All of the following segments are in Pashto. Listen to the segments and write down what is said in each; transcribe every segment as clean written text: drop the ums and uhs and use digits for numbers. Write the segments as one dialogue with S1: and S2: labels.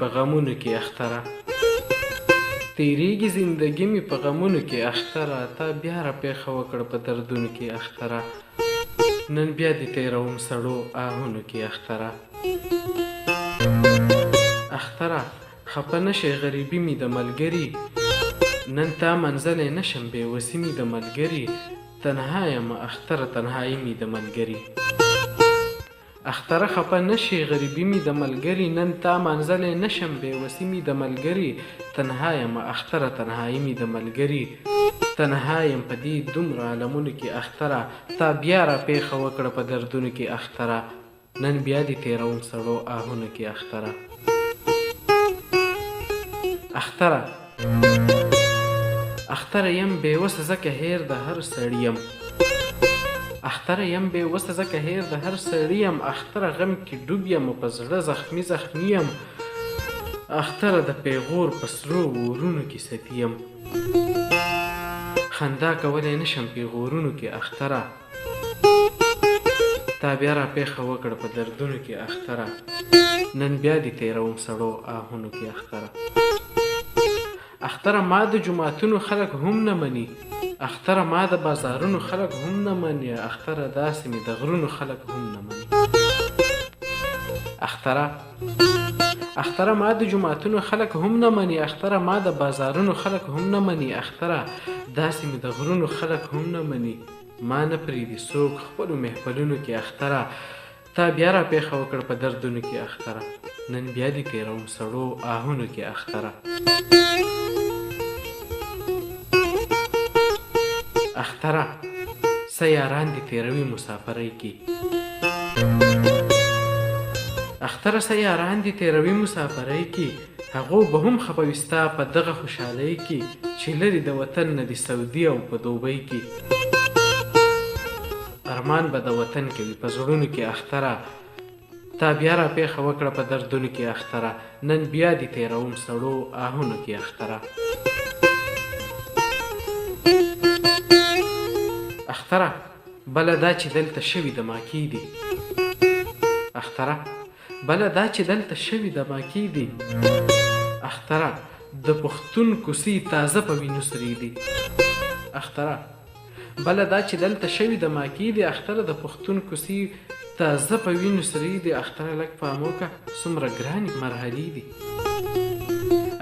S1: په غمونو کې اختره تیریږي زندګي مې په غمونو کې اختره تا بیا راپېښه وکړه په دردونو کې اختره نن بیا دې تېروم سړو آهونو کې اختره اختره خفه نشئ غریبي مې د ملګري نن تا منزلی نشم بېوسي مې د ملګري تنها یم اختره تنهایي مې د ملګري اختره خفه نشي غریبي مې د ملګري نن تا منزلی نشم بېوسي مې د ملګري تنها یم اختره تنهایي مې د ملګري تنها یم په دې دومره عالمونو کې اختره تا بیا راپېښه وکړه په دردونو کې اختره نن بیا دې تېروم سړو آهونو کې اختره اختره یم بېوسه ځکه هیر د هر سړي یم اختره یم بېوسه ځکه هیر د هر سړي یم اختره غم کې ډوب یم په زړه زخمي یم اختره د پیغور په سرو اورونو کې څپي یم خندا کولی نشم پیغورونو کې اختره تا بیا راپېښه وکړه په دردونو کې اختره نن بیا دې تېروم سړو آهونو کې اختره اختره ما د جوماتونو خلک هم نه مني اختره ما د بازارونو خلک هم نه مني اختره داسې مې د غرونو خلک هم نه مني اختره ما د جوماتونو خلک هم نه مني اختره ما د بازارونو خلک هم نه مني اختره داسې مې د غرونو خلک هم نه مني ما نه پرېږدي څوک خپلو محفلونو کې اختره تا بیا راپېښه وکړه په دردونو کې اختره نن بیا دې تېروم سړو آهونو کې اختره اختره څه یاران دې تېروي مسافرۍ کې اختره څه یاران دې تېروي مسافرۍ کې هغو به هم خفه وي ستا په دغه خوشحالۍ کې چې لرې د وطن نه د سعودي او په دوبۍ کې ارمان به د وطن کوي په زړونو کې اختره تا بیا راپېښه وکړه په دردونو کې اختره نن بیا دې تېروم سړو آهونو کې اختره اختره بله دا چې دلته شوي د ماکي دي اختره بله دا چې دلته شوي د ماکي دي اختره د پښتون کوڅې تازه په وینو سرې دي اختره بله دا چې دلته شوي د ماکي دي اختره د پښتون کوڅې تازه په وینو سرې دي اختره لږ پام وکړه څومره ګرانې مرحلې دي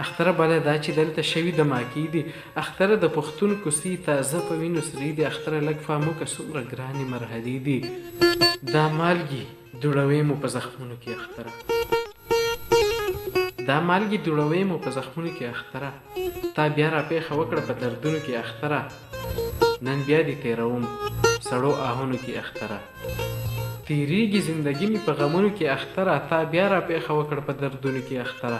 S1: اختره بله دا چې دلته شوي د ماکي دي اختره د پښتون کوڅې تازه په وینو سرې دي اختره لږ پام وکړه څومره ګرانې مرحلې دي دا مالګې دوړوې مو په زخمونو کې اختره دا مالګې دوړوې مو په زخمونو کې اختره تا بیا راپېښه وکړه په دردونو کې اختره نن بیا دې تېروم سړو آهونو کې اختره تېرېږي زندګي مې په غمونو کې اختره تا بیا راپېښه وکړه په دردونو کې اختره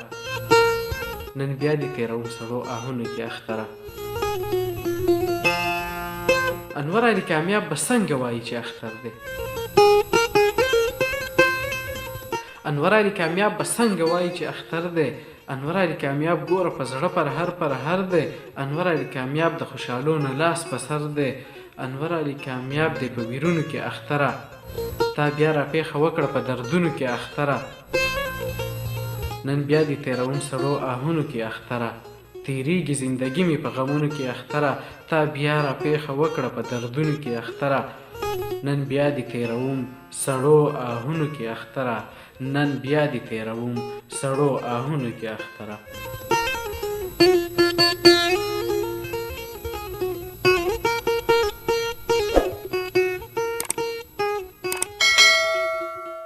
S1: نن بیا دې تېروم سړو آهونو کې اختره انور علي کامیاب به څنګه وایي چې اختر دی انور علي کامیاب به څنګه وایي چې اختر دی انور علي کامیاب ګوره په زړه پر هر دی انور علي کامیاب د خوشحالو نه لاس په سر دی انور علي کامیاب دی په ویرونو کې اختره تا بیا راپېښه وکړه په دردونو کې اختره نن بیا دې تېروم سړو آهونو کې اختره تېرېږي زندګي مې په غمونو کې اختره تا بیا راپېښه وکړه په دردونو کې اختره نن بیا دې تېروم سړو آهونو کې اختره نن بیا دې تېروم سړو آهونو کې اختره